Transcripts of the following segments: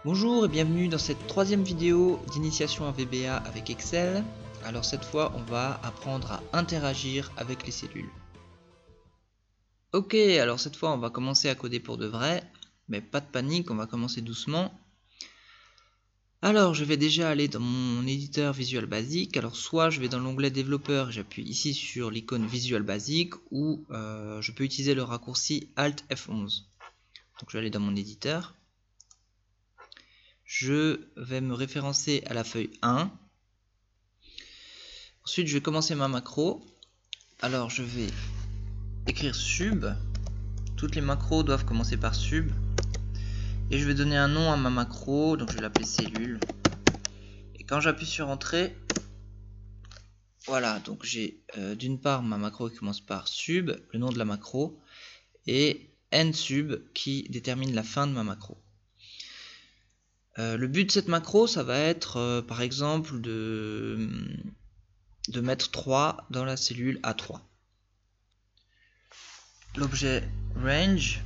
Bonjour et bienvenue dans cette troisième vidéo d'initiation à VBA avec Excel. Alors cette fois on va apprendre à interagir avec les cellules. Ok, alors cette fois on va commencer à coder pour de vrai, mais pas de panique, on va commencer doucement. Alors je vais déjà aller dans mon éditeur Visual Basic. Alors soit je vais dans l'onglet développeur, j'appuie ici sur l'icône Visual Basic, ou je peux utiliser le raccourci Alt F11. Donc je vais aller dans mon éditeur. Je vais me référencer à la feuille 1. Ensuite, je vais commencer ma macro. Alors, je vais écrire sub. Toutes les macros doivent commencer par sub. Et je vais donner un nom à ma macro. Donc, je vais l'appeler cellule. Et quand j'appuie sur entrée, voilà. Donc, j'ai d'une part ma macro qui commence par sub, le nom de la macro, et end sub qui détermine la fin de ma macro. Le but de cette macro, ça va être par exemple de mettre 3 dans la cellule A3. L'objet range,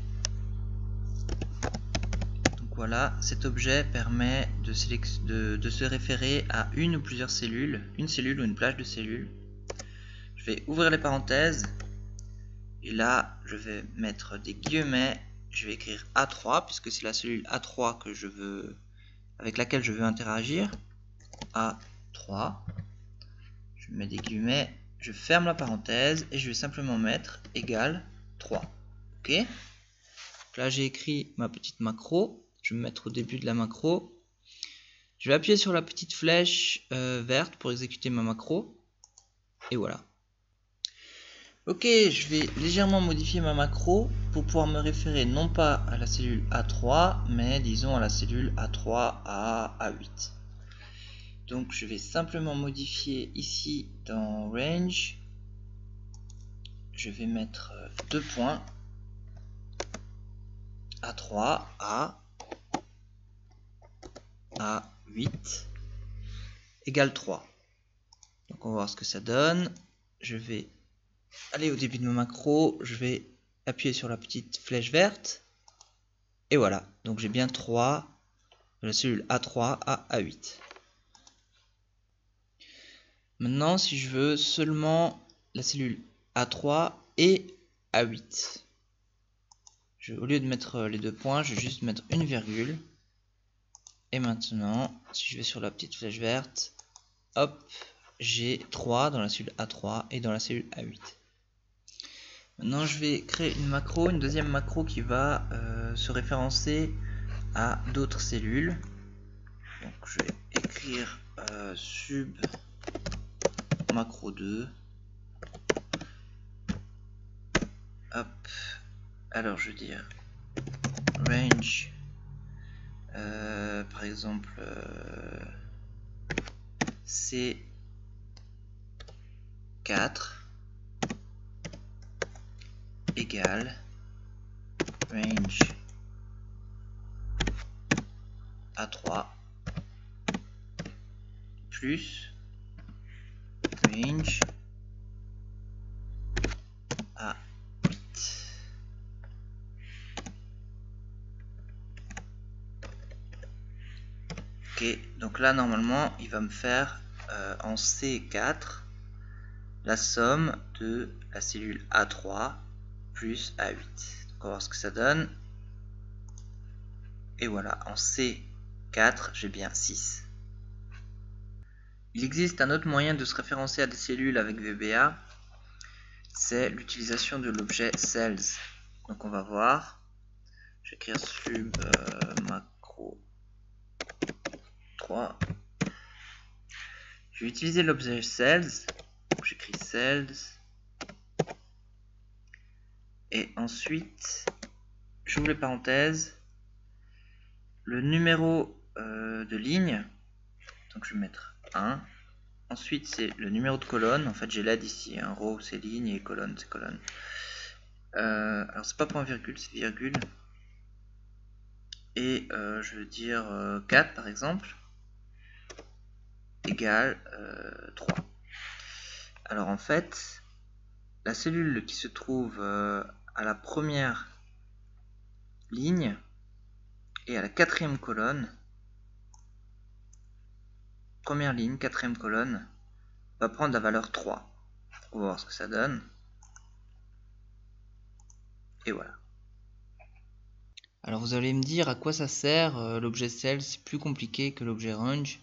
donc voilà, cet objet permet de se référer à une ou plusieurs cellules, une cellule ou une plage de cellules. Je vais ouvrir les parenthèses et là je vais mettre des guillemets. Je vais écrire A3 puisque c'est la cellule A3 que je veux, avec laquelle je veux interagir. A3. Je mets des guillemets, je ferme la parenthèse et je vais simplement mettre égal 3. Ok. Donc là j'ai écrit ma petite macro. Je vais me mettre au début de la macro. Je vais appuyer sur la petite flèche verte pour exécuter ma macro. Et voilà. Ok, je vais légèrement modifier ma macro pour pouvoir me référer non pas à la cellule A3, mais disons à la cellule A3 à A8. Donc je vais simplement modifier ici dans range. Je vais mettre 2 points. A3 à A8 égale 3. Donc on va voir ce que ça donne. Je vais aller au début de ma macro, je vais appuyer sur la petite flèche verte. Et voilà, donc j'ai bien 3 de la cellule A3 à A8. Maintenant, si je veux seulement la cellule A3 et A8, au lieu de mettre les 2 points, je vais juste mettre une virgule. Et maintenant, si je vais sur la petite flèche verte, hop, j'ai 3 dans la cellule A3 et dans la cellule A8. Maintenant, je vais créer une macro, une deuxième macro qui va se référencer à d'autres cellules. Donc, je vais écrire sub macro 2. Hop. Alors, je vais dire range. Par exemple, C4 égale range A3 plus range A8. Ok, donc là normalement il va me faire en C4 la somme de la cellule A3 plus A8. Donc on va voir ce que ça donne. Et voilà, en C4 j'ai bien 6. Il existe un autre moyen de se référencer à des cellules avec VBA, c'est l'utilisation de l'objet cells. Donc on va voir, je vais écrire sub macro 3. Je vais utiliser l'objet cells, j'écris cells, et ensuite j'ouvre les parenthèses, le numéro de ligne, donc je vais mettre 1. Ensuite c'est le numéro de colonne, en fait j'ai l'aide ici, un row c'est ligne et colonne c'est colonne. Alors c'est pas point virgule, c'est virgule. Et je veux dire 4 par exemple, égale 3. Alors en fait, la cellule qui se trouve à la première ligne et à la quatrième colonne, première ligne, 4e colonne, va prendre la valeur 3. On va voir ce que ça donne. Et voilà. Alors vous allez me dire à quoi ça sert l'objet cell, c'est plus compliqué que l'objet range.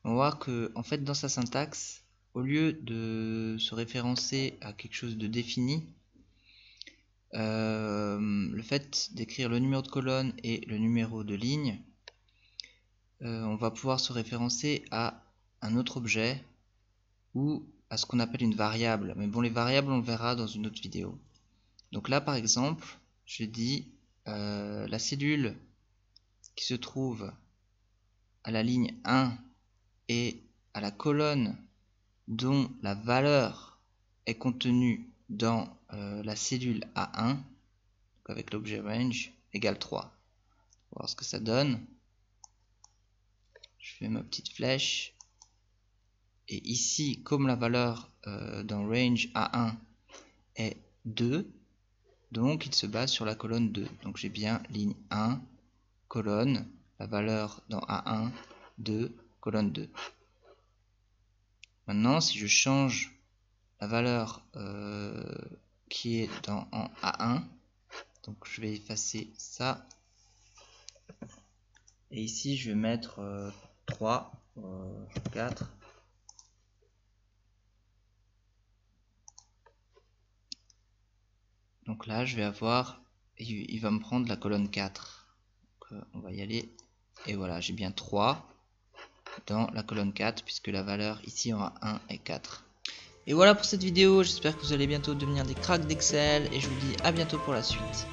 On va voir que en fait dans sa syntaxe, au lieu de se référencer à quelque chose de défini, le fait d'écrire le numéro de colonne et le numéro de ligne, on va pouvoir se référencer à un autre objet ou à ce qu'on appelle une variable. Mais bon, les variables on le verra dans une autre vidéo. Donc là par exemple, je dis la cellule qui se trouve à la ligne 1 et à la colonne dont la valeur est contenue dans la cellule A1, donc avec l'objet range, égale 3. On va voir ce que ça donne. Je fais ma petite flèche. Et ici, comme la valeur dans range A1 est 2, donc il se base sur la colonne 2. Donc j'ai bien ligne 1, colonne, la valeur dans A1, 2, colonne 2. Maintenant, si je change la valeur qui est en A1, donc je vais effacer ça. Et ici, je vais mettre 3, 4. Donc là, je vais avoir, il va me prendre la colonne 4. Donc, on va y aller. Et voilà, j'ai bien 3 dans la colonne 4, puisque la valeur ici en A1 est 4. Et voilà pour cette vidéo, j'espère que vous allez bientôt devenir des cracks d'Excel, et je vous dis à bientôt pour la suite.